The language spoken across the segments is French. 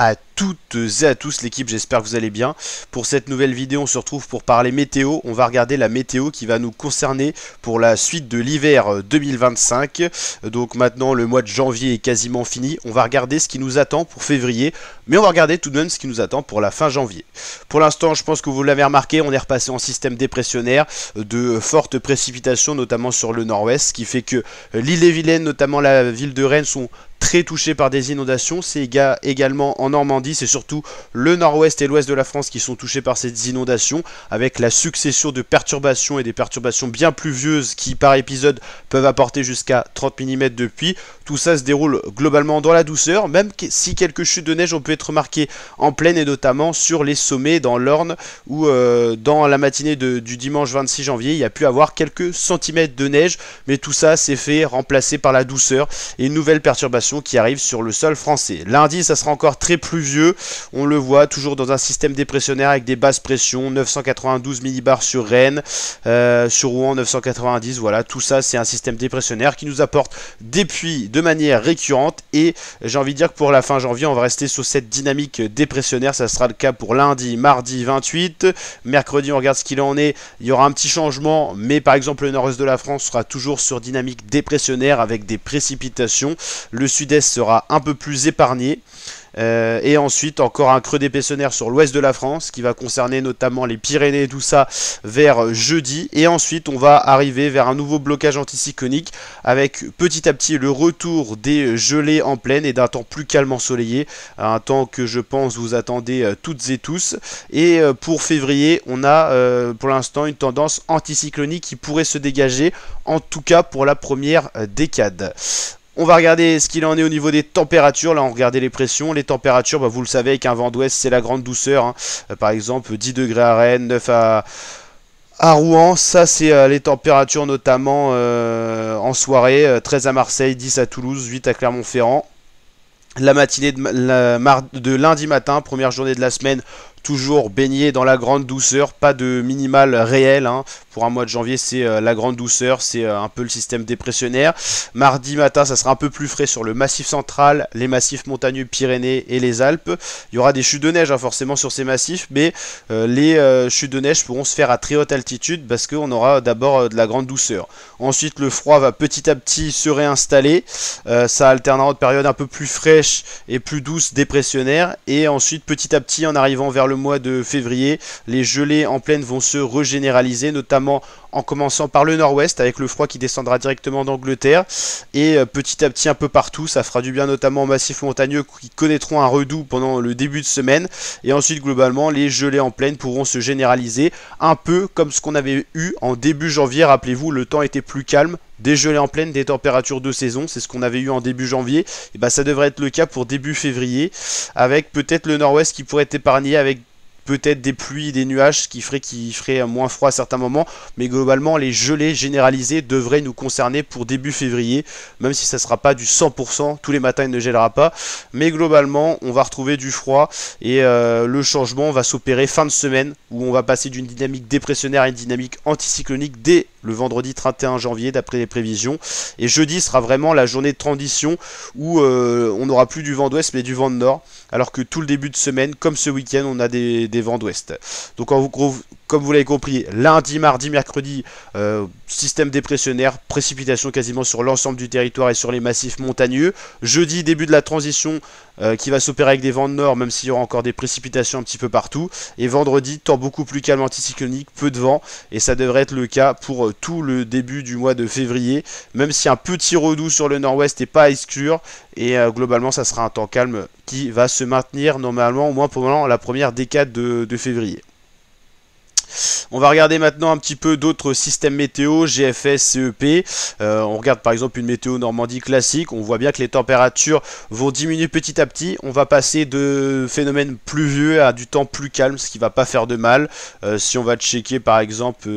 À toutes et à tous l'équipe, j'espère que vous allez bien. Pour cette nouvelle vidéo, on se retrouve pour parler météo. On va regarder la météo qui va nous concerner pour la suite de l'hiver 2025. Donc maintenant, le mois de janvier est quasiment fini. On va regarder ce qui nous attend pour février, mais on va regarder tout de même ce qui nous attend pour la fin janvier. Pour l'instant, je pense que vous l'avez remarqué, on est repassé en système dépressionnaire, de fortes précipitations, notamment sur le nord-ouest, ce qui fait que l'île-et-Vilaine, notamment la ville de Rennes, sont très touchés par des inondations. C'est également en Normandie, c'est surtout le nord-ouest et l'ouest de la France qui sont touchés par ces inondations, avec la succession de perturbations et des perturbations bien pluvieuses qui par épisode peuvent apporter jusqu'à 30 mm de pluie. Tout ça se déroule globalement dans la douceur, même si quelques chutes de neige ont pu être remarquées en plaine et notamment sur les sommets dans l'Orne, où dans la matinée du dimanche 26 janvier il y a pu avoir quelques centimètres de neige, mais tout ça s'est fait remplacer par la douceur et une nouvelle perturbation qui arrive sur le sol français. Lundi, ça sera encore très pluvieux, on le voit, toujours dans un système dépressionnaire avec des basses pressions, 992 millibars sur Rennes, sur Rouen 990, voilà, tout ça c'est un système dépressionnaire qui nous apporte des pluies de manière récurrente, et j'ai envie de dire que pour la fin janvier, on va rester sur cette dynamique dépressionnaire. Ça sera le cas pour lundi, mardi 28, mercredi on regarde ce qu'il en est, il y aura un petit changement, mais par exemple le nord-est de la France sera toujours sur dynamique dépressionnaire avec des précipitations. Le sud-est sera un peu plus épargné. Et ensuite encore un creux dépressionnaire sur l'ouest de la France qui va concerner notamment les Pyrénées, tout ça vers jeudi, et ensuite on va arriver vers un nouveau blocage anticyclonique avec petit à petit le retour des gelées en plaine et d'un temps plus calme ensoleillé, un temps que je pense vous attendez toutes et tous. Et pour février on a pour l'instant une tendance anticyclonique qui pourrait se dégager, en tout cas pour la première décade. On va regarder ce qu'il en est au niveau des températures. Là on regardait les pressions, les températures, vous le savez, avec un vent d'ouest c'est la grande douceur, hein. Par exemple 10 degrés à Rennes, 9 à Rouen, ça c'est les températures notamment en soirée, 13 à Marseille, 10 à Toulouse, 8 à Clermont-Ferrand. La matinée de lundi matin, première journée de la semaine, toujours baigné dans la grande douceur, pas de minimal réel, hein. Pour un mois de janvier c'est la grande douceur, c'est un peu le système dépressionnaire. Mardi matin ça sera un peu plus frais sur le massif central, les massifs montagneux Pyrénées et les Alpes. Il y aura des chutes de neige, hein, forcément sur ces massifs, mais les chutes de neige pourront se faire à très haute altitude parce qu'on aura d'abord de la grande douceur. Ensuite le froid va petit à petit se réinstaller, ça alternera de périodes un peu plus fraîches et plus douces dépressionnaires, et ensuite petit à petit en arrivant vers le mois de février, les gelées en plaine vont se régénéraliser, notamment en commençant par le nord-ouest avec le froid qui descendra directement d'Angleterre, et petit à petit un peu partout. Ça fera du bien notamment aux massifs montagneux qui connaîtront un redout pendant le début de semaine, et ensuite globalement les gelées en plaine pourront se généraliser, un peu comme ce qu'on avait eu en début janvier. Rappelez-vous, le temps était plus calme, des gelées en plaine, des températures de saison, c'est ce qu'on avait eu en début janvier. Et bah ça devrait être le cas pour début février, avec peut-être le nord-ouest qui pourrait être épargné avec peut-être des pluies, des nuages qui ferait moins froid à certains moments, mais globalement les gelées généralisées devraient nous concerner pour début février, même si ça ne sera pas du 100%, tous les matins il ne gèlera pas, mais globalement on va retrouver du froid, et le changement va s'opérer fin de semaine, où on va passer d'une dynamique dépressionnaire à une dynamique anticyclonique dès le vendredi 31 janvier d'après les prévisions, et jeudi sera vraiment la journée de transition où on n'aura plus du vent d'ouest mais du vent de nord, alors que tout le début de semaine, comme ce week-end, on a des vents d'ouest. Donc en gros, comme vous l'avez compris, lundi, mardi, mercredi, système dépressionnaire, précipitation quasiment sur l'ensemble du territoire et sur les massifs montagneux. Jeudi, début de la transition qui va s'opérer avec des vents de nord, même s'il y aura encore des précipitations un petit peu partout. Et vendredi, temps beaucoup plus calme anticyclonique, peu de vent, et ça devrait être le cas pour tout le début du mois de février, même si un petit redout sur le nord-ouest n'est pas à exclure, et globalement ça sera un temps calme qui va se maintenir normalement au moins pendant la première décade de février. On va regarder maintenant un petit peu d'autres systèmes météo, GFS, CEP. On regarde par exemple une météo Normandie classique. On voit bien que les températures vont diminuer petit à petit. On va passer de phénomènes pluvieux à du temps plus calme, ce qui va pas faire de mal. Si on va checker par exemple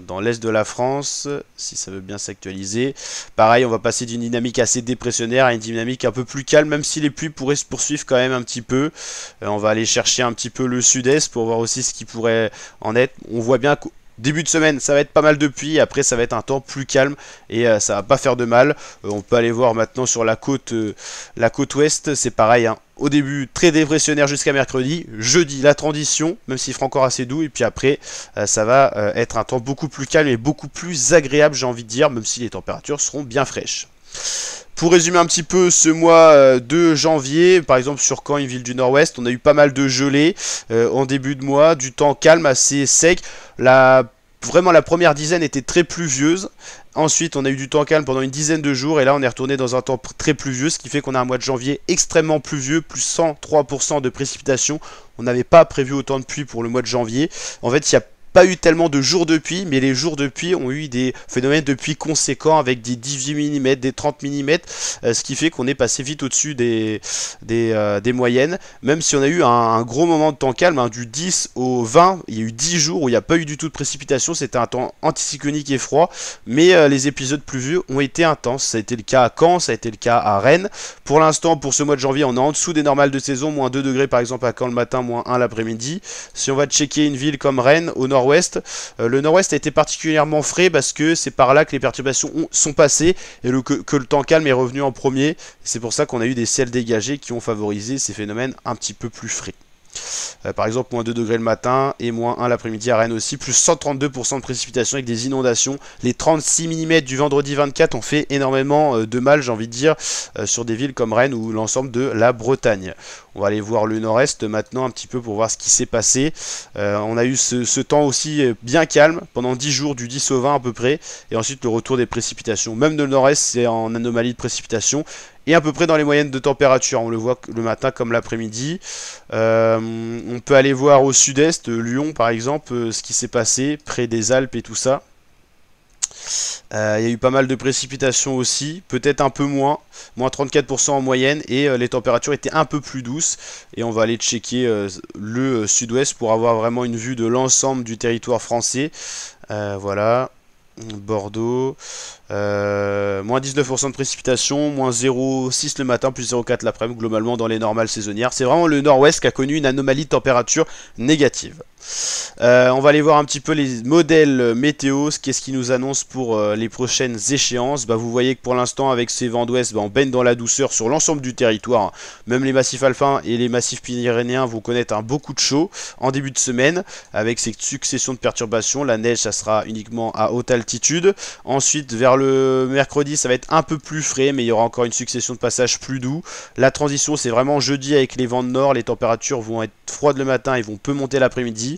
dans l'est de la France, si ça veut bien s'actualiser, pareil, on va passer d'une dynamique assez dépressionnaire à une dynamique un peu plus calme, même si les pluies pourraient se poursuivre quand même un petit peu. On va aller chercher un petit peu le sud-est pour voir aussi ce qui pourrait en être. On voit bien début de semaine, ça va être pas mal de pluie. Après, ça va être un temps plus calme et ça va pas faire de mal. On peut aller voir maintenant sur la côte ouest. C'est pareil, hein. Au début, très dépressionnaire jusqu'à mercredi. Jeudi, la transition, même s'il fera encore assez doux. Et puis après, ça va être un temps beaucoup plus calme et beaucoup plus agréable, j'ai envie de dire, même si les températures seront bien fraîches. Pour résumer un petit peu ce mois de janvier, par exemple sur Caen, une ville du nord-ouest, on a eu pas mal de gelées en début de mois, du temps calme, assez sec. Vraiment la première dizaine était très pluvieuse. Ensuite on a eu du temps calme pendant une dizaine de jours et là on est retourné dans un temps très pluvieux, ce qui fait qu'on a un mois de janvier extrêmement pluvieux, plus 103% de précipitations. On n'avait pas prévu autant de pluie pour le mois de janvier. En fait il y a pas eu tellement de jours de pluie, mais les jours de pluie ont eu des phénomènes de pluie conséquents avec des 18 mm, des 30 mm, ce qui fait qu'on est passé vite au-dessus des moyennes, même si on a eu un gros moment de temps calme, hein, du 10 au 20, il y a eu 10 jours où il n'y a pas eu du tout de précipitation, c'était un temps anticyclonique et froid, mais les épisodes pluvieux ont été intenses, ça a été le cas à Caen, ça a été le cas à Rennes. Pour l'instant, pour ce mois de janvier, on est en dessous des normales de saison, moins 2 degrés par exemple à Caen le matin, moins 1 l'après-midi. Si on va checker une ville comme Rennes, au nord-ouest, le nord-ouest a été particulièrement frais parce que c'est par là que les perturbations sont passées et que le temps calme est revenu en premier. C'est pour ça qu'on a eu des ciels dégagés qui ont favorisé ces phénomènes un petit peu plus frais. Par exemple, moins 2 degrés le matin et moins 1 l'après-midi à Rennes aussi, plus 132% de précipitations avec des inondations. Les 36 mm du vendredi 24 ont fait énormément de mal, j'ai envie de dire, sur des villes comme Rennes ou l'ensemble de la Bretagne. On va aller voir le nord-est maintenant un petit peu pour voir ce qui s'est passé. On a eu ce temps aussi bien calme pendant 10 jours, du 10 au 20 à peu près, et ensuite le retour des précipitations. Même de le nord-est, c'est en anomalie de précipitation. Et à peu près dans les moyennes de température, on le voit le matin comme l'après-midi. On peut aller voir au sud-est, Lyon par exemple, ce qui s'est passé près des Alpes et tout ça. Il y a eu pas mal de précipitations aussi, peut-être un peu moins 34% en moyenne, et les températures étaient un peu plus douces. Et on va aller checker le sud-ouest pour avoir vraiment une vue de l'ensemble du territoire français. Voilà. Bordeaux, moins 19% de précipitation, moins 0,6 le matin, plus 0,4 l'après-midi, globalement dans les normales saisonnières. C'est vraiment le nord-ouest qui a connu une anomalie de température négative. On va aller voir un petit peu les modèles météo, qu'est-ce qui nous annonce pour les prochaines échéances. Vous voyez que pour l'instant avec ces vents d'ouest, on baigne dans la douceur sur l'ensemble du territoire. Même les massifs alpins et les massifs pyrénéens vont connaître un beaucoup de chaud en début de semaine avec cette succession de perturbations. La neige, ça sera uniquement à haute altitude. Ensuite vers le mercredi, ça va être un peu plus frais, mais il y aura encore une succession de passages plus doux. La transition, c'est vraiment jeudi avec les vents de nord. Les températures vont être froides le matin et vont peu monter l'après-midi.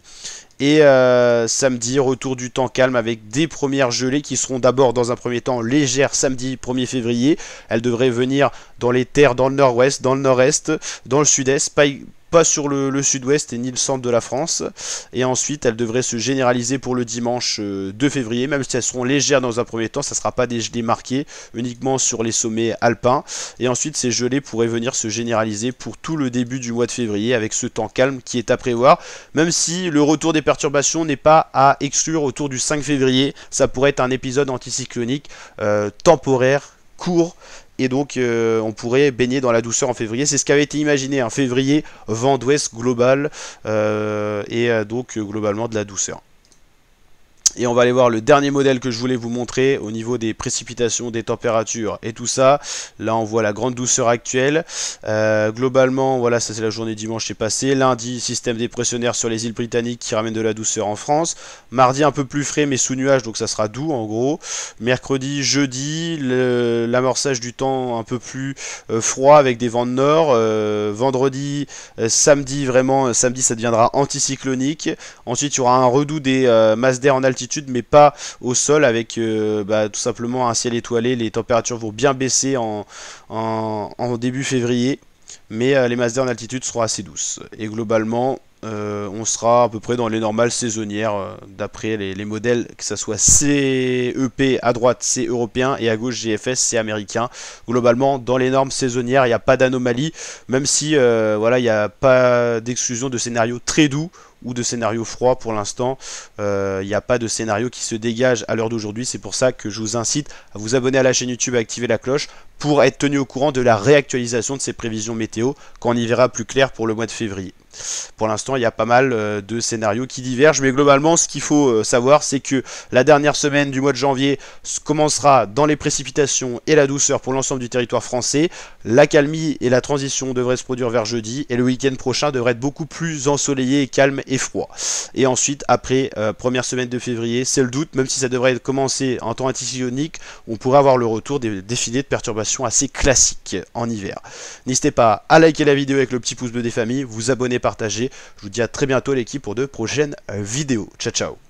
Et samedi, retour du temps calme avec des premières gelées qui seront d'abord dans un premier temps légères samedi 1er février. Elles devraient venir dans les terres dans le nord-ouest, dans le nord-est, dans le sud-est, pas sur le sud-ouest et ni le centre de la France. Et ensuite elles devraient se généraliser pour le dimanche 2 février, même si elles seront légères dans un premier temps, ça ne sera pas des gelées marquées, uniquement sur les sommets alpins. Et ensuite ces gelées pourraient venir se généraliser pour tout le début du mois de février avec ce temps calme qui est à prévoir, même si le retour des perturbations n'est pas à exclure autour du 5 février. Ça pourrait être un épisode anticyclonique temporaire, court, et donc on pourrait baigner dans la douceur en février. C'est ce qui avait été imaginé, un février, vent d'ouest global, donc globalement de la douceur. Et on va aller voir le dernier modèle que je voulais vous montrer au niveau des précipitations, des températures et tout ça. Là on voit la grande douceur actuelle. Globalement, voilà, ça c'est la journée dimanche qui est passée. Lundi, système dépressionnaire sur les îles britanniques qui ramène de la douceur en France. Mardi un peu plus frais mais sous nuage, donc ça sera doux en gros. Mercredi, jeudi, l'amorçage du temps un peu plus froid avec des vents de nord. Vendredi, samedi, vraiment, samedi ça deviendra anticyclonique. Ensuite il y aura un redout des masses d'air en altitude, mais pas au sol, avec tout simplement un ciel étoilé. Les températures vont bien baisser en début février, mais les masses d'air en altitude seront assez douces. Et globalement, on sera à peu près dans les normales saisonnières, d'après les modèles, que ce soit CEP à droite, c'est européen, et à gauche GFS, c'est américain. Globalement, dans les normes saisonnières, il n'y a pas d'anomalie, même si voilà, il n'y a pas d'exclusion de scénarios très doux ou de scénario froid pour l'instant. Il n'y a pas de scénario qui se dégage à l'heure d'aujourd'hui. C'est pour ça que je vous incite à vous abonner à la chaîne YouTube et à activer la cloche pour être tenu au courant de la réactualisation de ces prévisions météo quand on y verra plus clair pour le mois de février. Pour l'instant, il y a pas mal de scénarios qui divergent, mais globalement, ce qu'il faut savoir, c'est que la dernière semaine du mois de janvier commencera dans les précipitations et la douceur pour l'ensemble du territoire français. L'accalmie et la transition devraient se produire vers jeudi, et le week-end prochain devrait être beaucoup plus ensoleillé, calme et froid. Et ensuite, après première semaine de février, c'est le doute, même si ça devrait commencer en temps anticyclonique, on pourrait avoir le retour des défilés de perturbations assez classiques en hiver. N'hésitez pas à liker la vidéo avec le petit pouce bleu des familles, vous abonner, partager. Je vous dis à très bientôt l'équipe pour de prochaines vidéos. Ciao ciao.